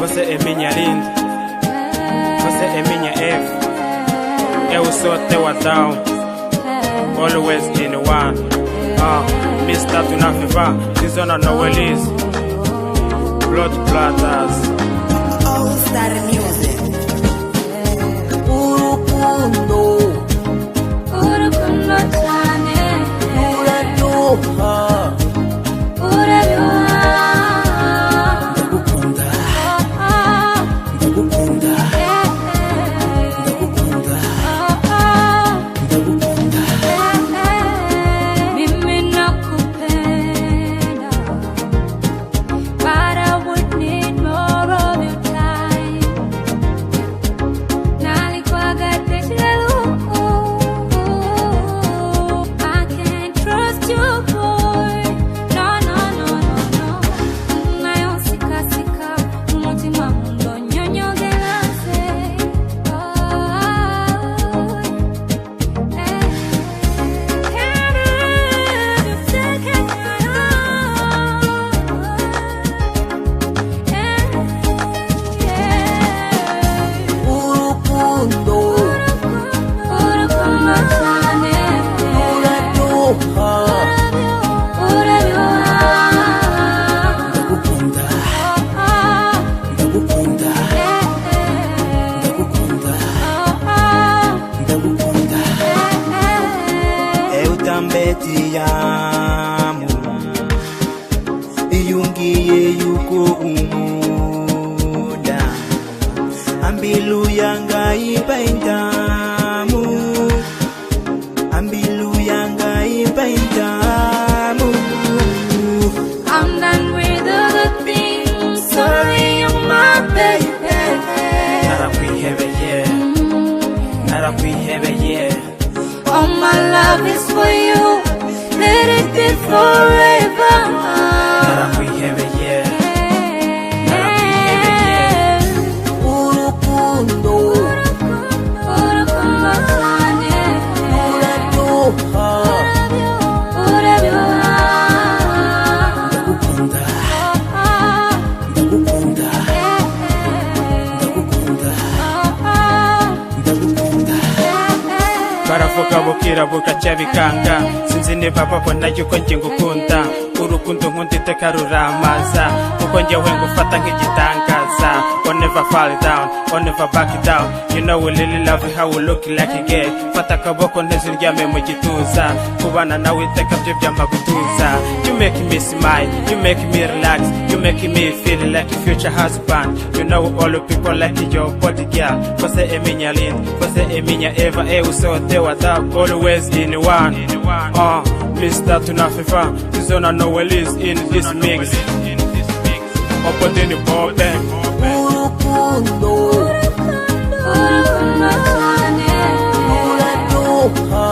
você é minha linda, você é minha F. Eu sou teu Adão, always in one. Mr. Tunafiva, Tizona Noelis, Blood Platters, All Star Music. Urukundo cyane uraryoha uraryoha ndagukunda ndagukunda ndagukunda mimi nakupenda but I would need more of your time nalikuwaga teshelu I can't trust you boy no no no no no nayo sika sika umutima mundo nyonyogerase urukundo urukundo cyane uraryoha uraryoha ndagukunda ndagukunda ndagukunda ndagukunda eu também te amo iyo ngiye yuko unkunda ambilu yanga ipaintamu ambilu yanga ipaintamu I'm done with all the things sorry you're my baby Narakwihebeye, Narakwihebeye, all my love is for you let it be forever Narakwihebeye, urukundo urukundo cyane uraryoha uraryoha ndagukunda ndagukunda ndagukunda ndagukunda baravuga bukira bugacya bikanga sinzi niba babona yuko njye ngukunda urukundo nkunda iteka ruramaza kuko njyewe ngufata nk'igitangaza I'll never fall down, I'll never back down. You know we really love how we look like a gay. Fata akaboko neza uryame mu gituza kubana nawe iteka byo byamagutuza. You make me smile, you make me relax, you make me feel like a future husband. You know all the people like your body girl. Você é minha linda, você é minha Eva. Eu sou teu Adão, always in one. Mr. Tunafiva, Tizona Noelis in this mix. Open the bottom. urukundo urukundo cyane uraryoha